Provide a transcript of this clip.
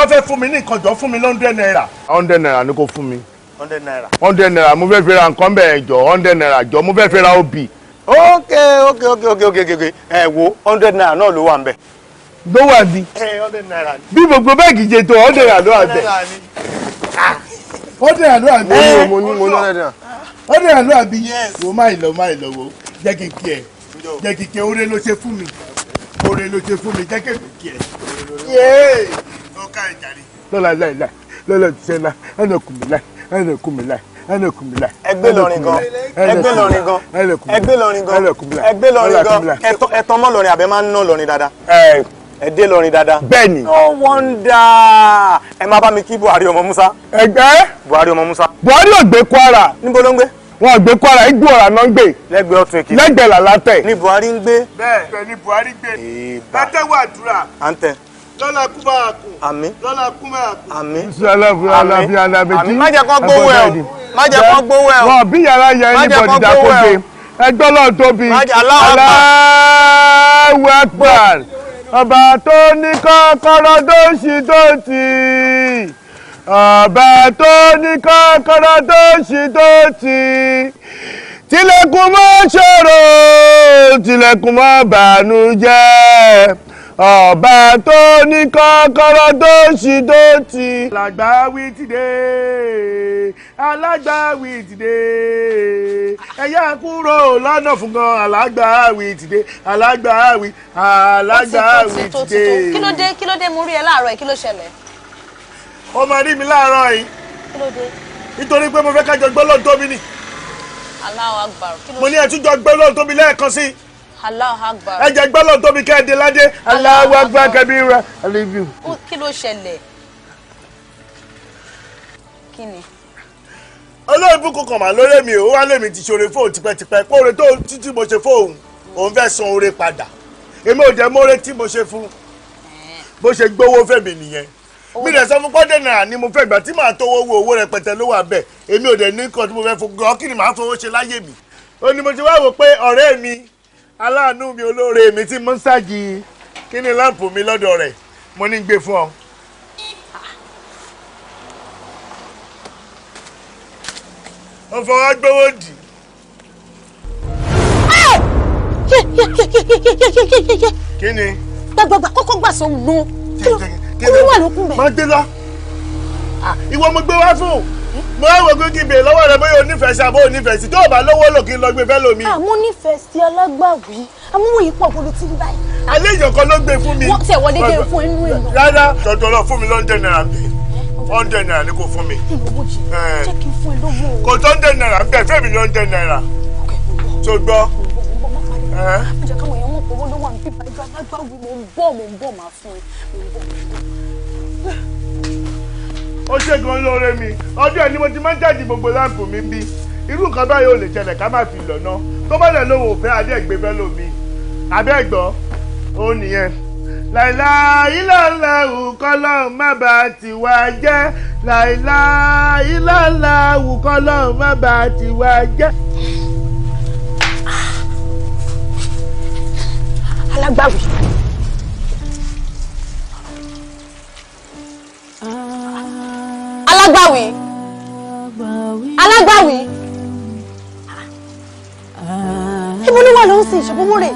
bá fẹ́ fún mi ní nǹkan jọ fún mi n100 naira. 100 naira ni kò fún mi. 100 naira. 100 naira mo fẹ́ fi ra nǹkan bẹ́ẹ̀ jọ 100 naira jọ mo fẹ́ fi ra obì. Okay. Ẹ wo 100 naira náà ló wà ńbẹ̀. Ló wà bí. 100 naira ni. Bí gbogbo bẹ́ẹ̀gì jẹ tó 100 naira ló wà bẹ́ẹ̀. 100 naira ló wà bẹ́ẹ̀. Mo ní 100 naira. 100 naira ló wà bí. Wo má ìlọ wo. Jẹ́ kí n kí ẹ. Jẹ́ kí n kí ẹ oore ló ṣe fún mi. Oore ló ṣe fún mi jẹ́ kí n kí ẹ. Yéé. Ó ká ìjàre. Lọ́la ti ṣe ńlá. Ẹnì kùn mí láì. Ẹgbẹ́ lọrin gan. Ẹ̀tọ́ mọ́ lọrin àbẹ́ máa ń ná lọrin dáadáa. Ẹ̀dẹ́ lọrin dáadáa. Bẹ́ẹ̀ni. No wonder. Ẹ máa bá mi kí Buhari ọmọ Musa. Ẹgbẹ́. Buhari ọmọ Musa. Buhari ò gbé Kwara. Níbo ló ń gbé? Wọ́n gbé Kwara Igbó ọ̀rà náà ń gbé. Lẹ́gbẹ̀ẹ́ ọ̀tún Èkìtì. Lẹ́gbẹ̀ẹ́ Làlátẹ̀. Ní Buhari ń gbé. Bẹ́ẹ̀ ni Buhari gbé. Látẹ̀wọ̀ àdúrà. À ń tẹ. Lọ́la kú máa kù. Àmín. Lọ́la kú máa kù. Àmín. Àmín. Má jẹ́ kó gbówó ẹ̀ o. Má jẹ́ kó gbówó ẹ̀ o. Wọ́n bí yàrá yẹn ní bọ̀dì dákóge. Ẹgbẹ́ lọ́ọ̀ tóbi. Allahu Akbar. Ọba tó ní kọ́kọ́rọ́ tó ṣí tó tì. Ọba tó ní kọ́kọ́rọ́ tó ṣí tó tì. Tilẹ̀kùn mọ́ ṣòro, tilẹ̀kùn mọ́ bànújẹ́. Ọba tó ní kọ́kọ́rọ́ tó ṣí tó tì. Alágbàwí ti dé, alágbàwí ti dé. Ẹ̀yà kúrò lọ́nà fún gan. Alágbàwí ti dé, alágbàwí ti dé. Kí ló dé mo rí ẹ láàárọ̀ yìí, kí ló ṣẹlẹ̀? Ó máa rí mi láàárọ̀ yìí. Kí ló dé? Nítorí pé mo fẹ́ kájọ gbọ́ lọ́n tóbi ni. Allahu Akbar. Mo ní ẹ̀túnjọ gbọ́ lọ́n tóbi lẹ́ẹ̀kan sí. Allahu Akbar. Ẹ jẹ́ gbọ́ lọ́n tóbi kẹ́ẹ̀dé ládé. Allahu Akbar kabira. Kí ló ṣẹlẹ̀? Kí ni? Olóòbù kọkàn mà lórí mi ó wá lèmi ti ṣoore fóun tipẹ́tipẹ́ kóore tó títí mo ṣe fóun òun fẹ́ san oore padà. Èmi ò jẹ́ mọ́re tí mo ṣe fún. Bó ṣe gbówó fèmí nìyẹn. Mi dẹ̀ sọ fún pọ́dé náà ni mo fẹ́ gbà tí màá tówó wo owó rẹpẹtẹ ló wà bẹ́ẹ̀. Èmi ò dẹ̀ ní nǹkan tí mo fẹ́ fún gan kí ni màá fowó ṣe láyé mi. Ó ní mo ti wá wò pé ọ̀rẹ́ mi aláàánú mi olóore mi tí mo ń ṣáàjì kí ni láǹpù mi lọ́dọ̀ rẹ̀ mo ní gbé fún ọ. Ó fọwọ́ gbówó dì. Kí ni? Gbàgbàgbà kọ́kọ́ gbà sọ nù. Kí ló wà lókun bẹ̀? Má gbé lọ. Ìwọ mo gbé wá fún. Mo wá wò pé kí n bèèrè lọ́wọ́ rẹ bóyá onífẹ̀ẹ́ sí àbó onífẹ̀ẹ́ sí tó o bá lówó lò kí n lọ gbé fẹ́ lómi. Àmọ́ nífẹ̀ẹ́ sí alágbàwí. Àmúwò yìí pọ̀ gbọdọ̀ tí ń báyìí. Àlejò kan ló gbé fún mi. Wọ́n tẹ̀ wọlé dé fún inú ìlú. Rárá, tọ̀tọ̀ lọ fún mi l'100 naira bẹ́ẹ̀. 100 naira ni kò fún mi. Jẹ́ kí n fún ẹ lówó. Kò tó 100 naira bẹ́ẹ̀ fẹ́ mi l'100 naira. Tó gbọ́. Jẹ́ káwọn èèyàn mọ̀ pé owó ló wà ní bíbá ìgbà alágbàwí mo ń bọ̀ máa fún ẹ. Ó ṣe gan lóore mi ọdún ẹ̀ ni mo ti máa ń jáde gbogbo láǹpù mi bí irú nǹkan báyìí ò lè ṣẹlẹ̀ ká má fi lọ ná tó bá lẹ̀ lówó òfẹ́ adẹ́gbẹ́ fẹ́ lómi abẹ́gbọ́ ó nìyẹn. láìlá ìlàlá òkọ́lọ́ má bà ti wá jẹ́ láìlá ìlàlá òkọ́lọ́ má bà ti wá jẹ́. Alágbàwí. Alágbàwí. Alágbàwí. Ibo ló wà ló ń sin ìṣòwò rẹ̀?